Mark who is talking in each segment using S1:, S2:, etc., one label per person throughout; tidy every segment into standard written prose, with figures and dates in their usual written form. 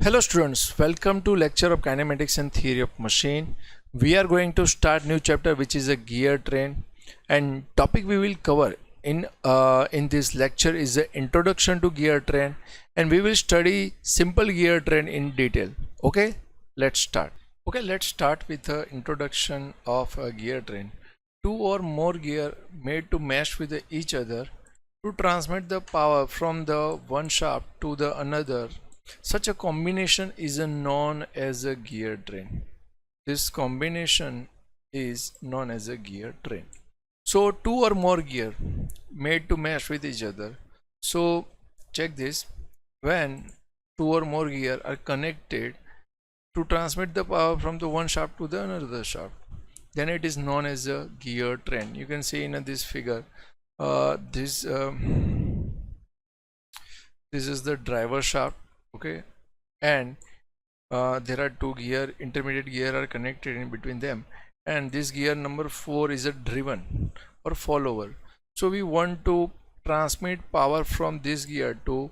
S1: Hello students, welcome to lecture of kinematics and theory of machine. We are going to start new chapter which is a gear train, and topic we will cover in this lecture is the introduction to gear train, and we will study simple gear train in detail. Okay, let's start. Okay, let's start with the introduction of a gear train. Two or more gear made to mesh with each other to transmit the power from the one shaft to the another. Such a combination is known as a gear train. This combination is known as a gear train. So two or more gear made to mesh with each other. So check this. When two or more gear are connected to transmit the power from the one shaft to the another shaft, then it is known as a gear train. You can see in this figure, this is the driver shaft. Okay, and there are two gear, intermediate gear are connected in between them, and this gear number 4 is a driven or follower. So we want to transmit power from this gear to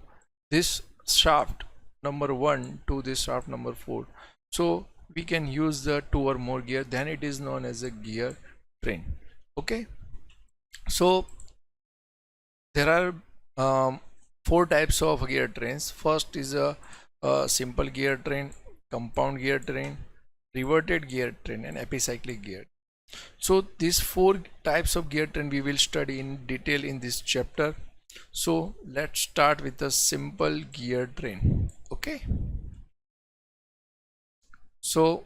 S1: this shaft number 1 to this shaft number 4. So we can use the two or more gear, then it is known as a gear train. Okay, so there are four types of gear trains. First is a simple gear train, compound gear train, reverted gear train, and epicyclic gear. So these four types of gear train we will study in detail in this chapter. So let's start with a simple gear train. Okay, so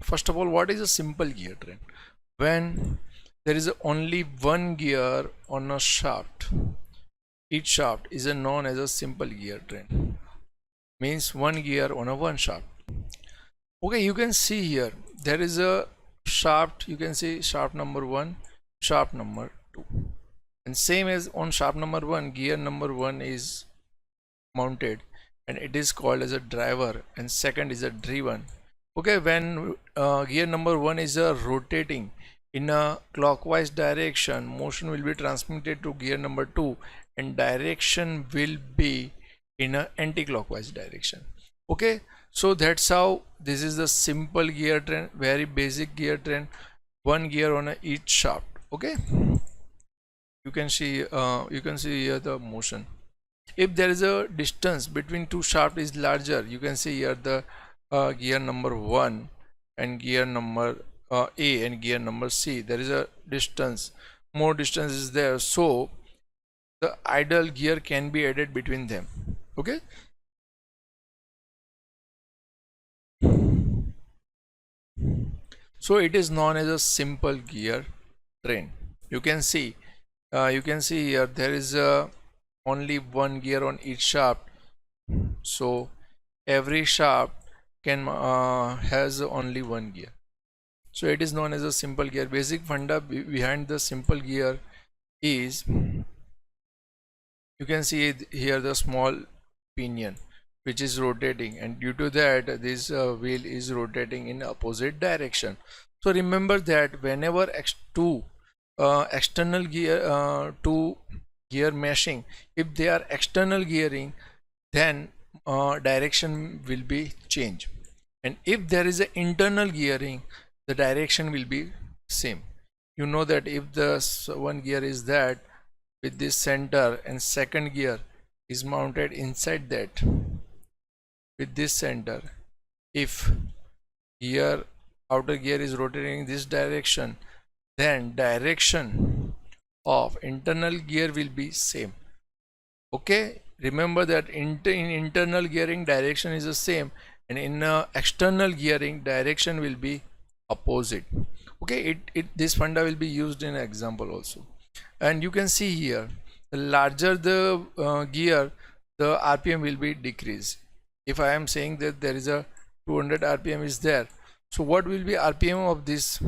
S1: first of all, what is a simple gear train? When there is only one gear on a shaft, each shaft is known as a simple gear train. Means one gear on a one shaft. Okay, you can see here there is a shaft. You can see shaft number 1, shaft number 2, and same as on shaft number 1, gear number 1 is mounted and it is called as a driver, and second is a driven. Okay, when gear number 1 is rotating in a clockwise direction, motion will be transmitted to gear number 2 and direction will be in a anti-clockwise direction. Okay, so that's how this is the simple gear train, very basic gear train, one gear on each shaft. Okay, you can see here the motion. If there is a distance between two shafts is larger, you can see here the gear number 1 and gear number A and gear number C, there is a distance, more distance is there, so the idle gear can be added between them. Okay, so it is known as a simple gear train. You can see here there is only one gear on each shaft, so every shaft can has only one gear, so it is known as a simple gear. Basic funda behind the simple gear is, you can see here the small pinion which is rotating, and due to that this wheel is rotating in opposite direction. So remember that whenever two external gear meshing, if they are external gearing, then direction will be changed, and if there is an internal gearing, the direction will be same. You know that if the one gear is that with this center and second gear is mounted inside that with this center, if gear outer gear is rotating in this direction, then direction of internal gear will be same. Okay, remember that in internal gearing direction is the same, and in external gearing direction will be opposite. Okay, this funda will be used in an example also. And you can see here, the larger the gear, the RPM will be decreased. If I am saying that there is a 200 RPM is there, so what will be RPM of this?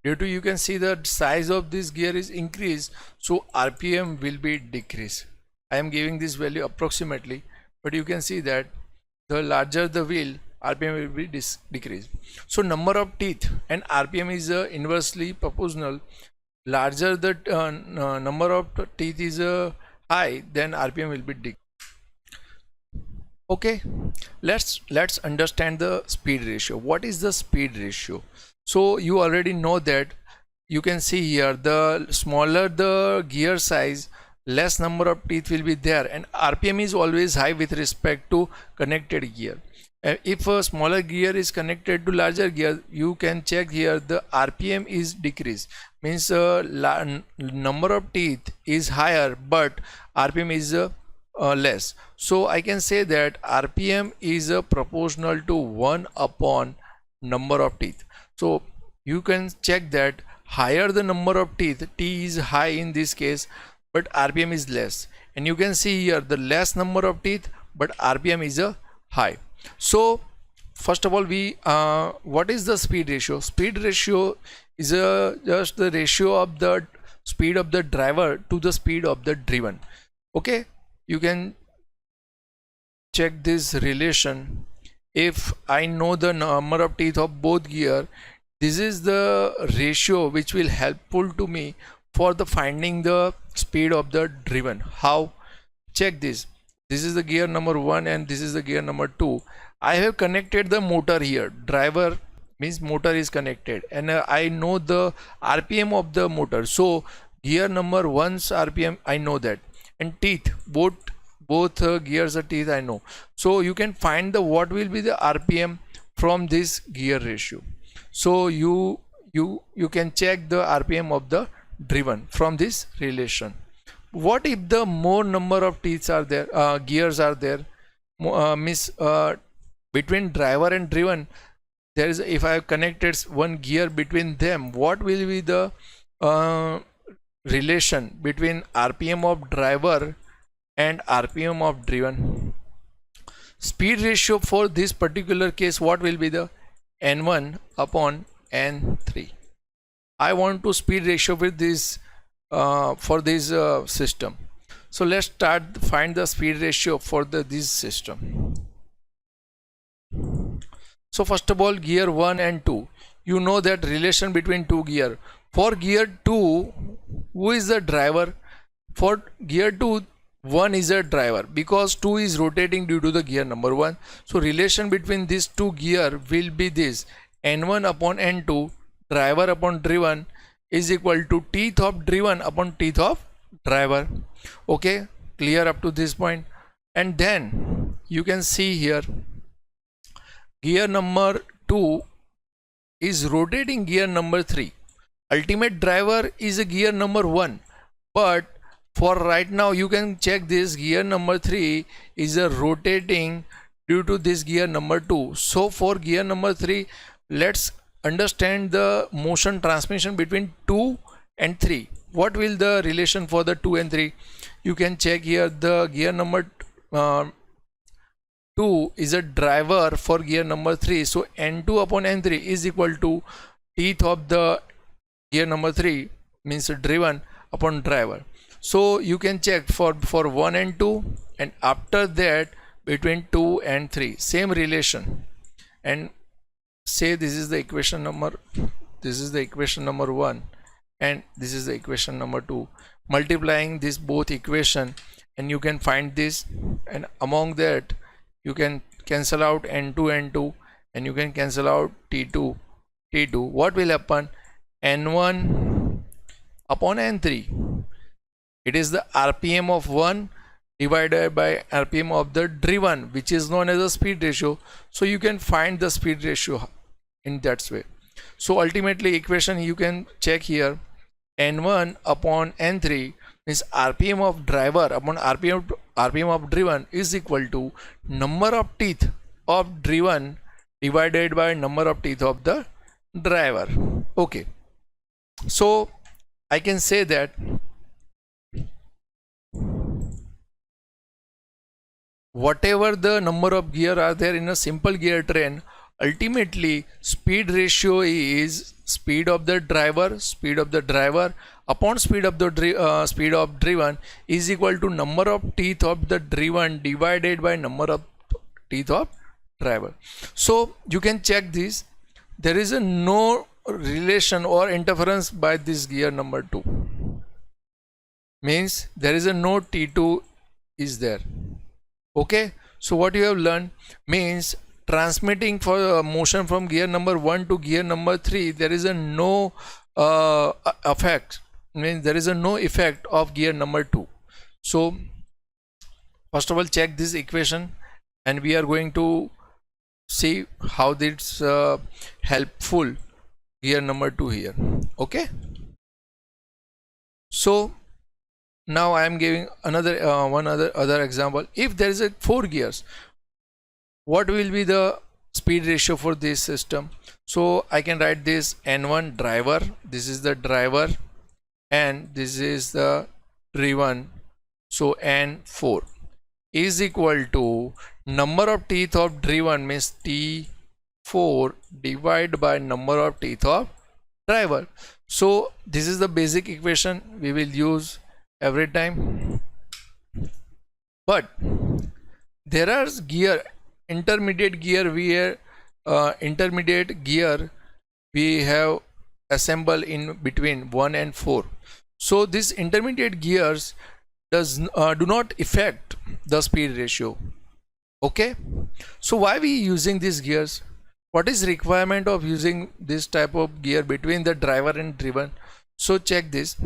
S1: Due to, you can see the size of this gear is increased, so RPM will be decreased. I am giving this value approximately, but you can see that the larger the wheel, RPM will be decreased. So number of teeth and RPM is inversely proportional. Larger the number of teeth is high, then RPM will be decreased. Okay, let's understand the speed ratio. What is the speed ratio? So you already know that. You can see here, the smaller the gear size, less number of teeth will be there, and RPM is always high with respect to connected gear. If a smaller gear is connected to larger gear, you can check here the RPM is decreased, means number of teeth is higher but RPM is less. So I can say that RPM is proportional to 1 upon number of teeth. So you can check that higher the number of teeth, T is high in this case, but RPM is less. And you can see here the less number of teeth, but RPM is high. So first of all, we what is the speed ratio? Speed ratio is just the ratio of the speed of the driver to the speed of the driven. Okay, you can check this relation. If I know the number of teeth of both gear, this is the ratio which will helpful to me for the finding the speed of the driven. How? Check this. This is the gear number 1 and this is the gear number 2. I have connected the motor here. Driver means motor is connected, and I know the RPM of the motor. So gear number 1's RPM I know that, and teeth, both gears are teeth I know. So you can find the what will be the RPM from this gear ratio. So you can check the RPM of the driven from this relation. What if the more number of teeth are there, gears are there, between driver and driven, there is, if I have connected one gear between them, what will be the relation between RPM of driver and RPM of driven? Speed ratio for this particular case, what will be the N1 upon N3? I want to speed ratio with this for this system. So let's find the speed ratio for this system. So first of all, gear 1 and 2, you know that relation between two gear. For gear 2, who is the driver? For gear 2, 1 is a driver because 2 is rotating due to the gear number 1. So relation between these two gear will be this: N1 upon N2, driver upon driven, is equal to teeth of driven upon teeth of driver. Okay, clear up to this point? And then you can see here, gear number 2 is rotating gear number 3. Ultimate driver is a gear number 1, but for right now you can check this gear number 3 is a rotating due to this gear number 2. So for gear number 3, let's understand the motion transmission between 2 and 3. What will the relation for the 2 and 3? You can check here, the gear number 2 is a driver for gear number 3. So N2 upon N3 is equal to teeth of the gear number 3, means driven upon driver. So you can check for 1 and 2, and after that between 2 and 3, same relation, and say this is the equation number 1 and this is the equation number 2, multiplying this both equation, and you can find this, and among that you can cancel out N2 and you can cancel out T2. What will happen? N1 upon N3, it is the RPM of 1 divided by RPM of the driven, which is known as a speed ratio. So you can find the speed ratio in that way. So ultimately equation you can check here, N1 upon N3 means RPM of driver upon RPM of driven is equal to number of teeth of driven divided by number of teeth of the driver. Okay, so I can say that whatever the number of gear are there in a simple gear train, ultimately speed ratio is speed of the driver upon speed of driven is equal to number of teeth of the driven divided by number of teeth of driver. So you can check this, there is a no relation or interference by this gear number 2, means there is a no T2 is there. Okay, So what you have learned means transmitting for motion from gear number 1 to gear number 3, there is a no effect, means there is a no effect of gear number 2. So first of all, check this equation, and we are going to see how this helpful gear number 2 here. Okay, so now I am giving another one other example. If there is a 4 gears, what will be the speed ratio for this system? So I can write this N1 driver, this is the driver, and this is the driven. So N4 is equal to number of teeth of driven, means T4 divided by number of teeth of driver. So this is the basic equation we will use every time. But there are intermediate gear we have assembled in between 1 and 4. So these intermediate gears do not affect the speed ratio. Okay, so why we using these gears? What is requirement of using this type of gear between the driver and driven? So check this.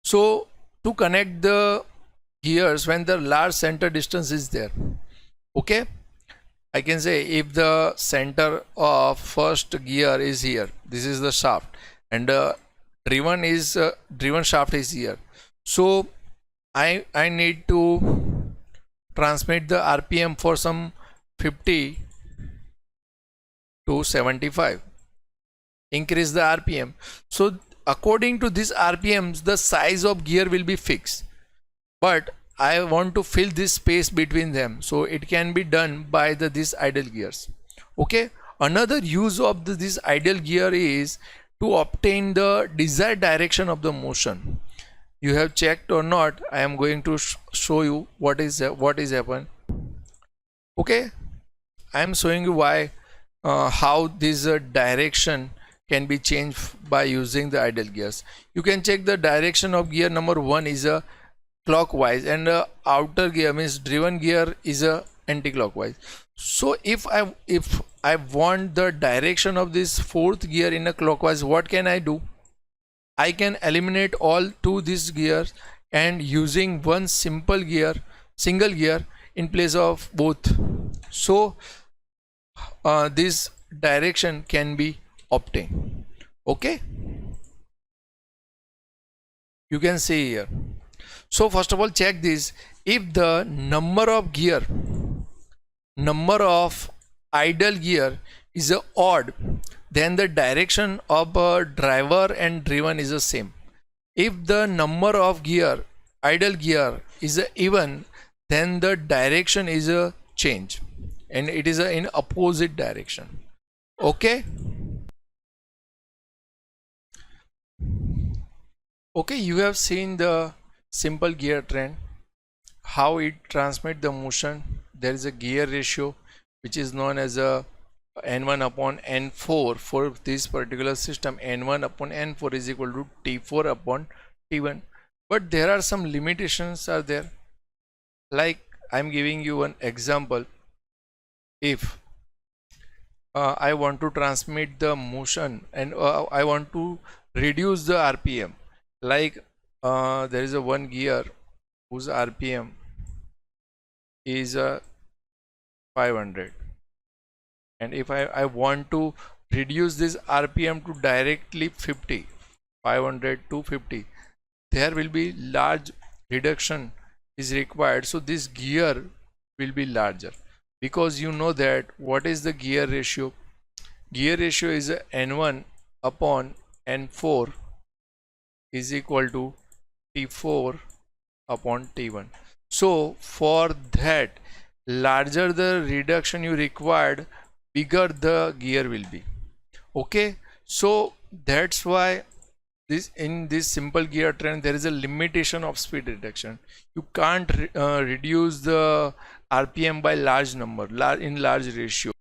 S1: So to connect the gears when the large center distance is there, okay, I can say if the center of first gear is here, this is the shaft, and driven shaft is here. So I need to transmit the RPM for some 50 to 75, increase the RPM. So according to this RPMs, the size of gear will be fixed, but I want to fill this space between them, so it can be done by this idle gears. Okay, another use of this idle gear is to obtain the desired direction of the motion. You have checked or not? I am going to show you what is happened. Okay, I am showing you why how this direction can be changed by using the idle gears. You can check the direction of gear number 1 is a clockwise, and outer gear, means driven gear, is a anti-clockwise. So if I want the direction of this 4th gear in a clockwise, what can I do? I can eliminate all 2 these gears and using one single gear in place of both. So this direction can be obtained. Okay, you can see here. So first of all, check this. If the number of idle gear is odd, then the direction of driver and driven is the same. If the number of idle gear is even, then the direction is a change, and it is in opposite direction. Okay. Okay, you have seen the simple gear trend, how it transmits the motion. There is a gear ratio which is known as a N1 upon N4 for this particular system. N1 upon N4 is equal to T4 upon T1. But there are some limitations are there. Like I'm giving you one example. If I want to transmit the motion and I want to reduce the RPM, like there is a one gear whose RPM is 500, and if I want to reduce this RPM to directly 50, 500 to 50, there will be large reduction is required. So this gear will be larger, because you know that what is the gear ratio? Gear ratio is N1 upon N4 is equal to T4 upon T1. So for that, larger the reduction you required, bigger the gear will be. Okay, so that's why in this simple gear trend there is a limitation of speed reduction. You can't reduce the RPM by large number, in large ratio.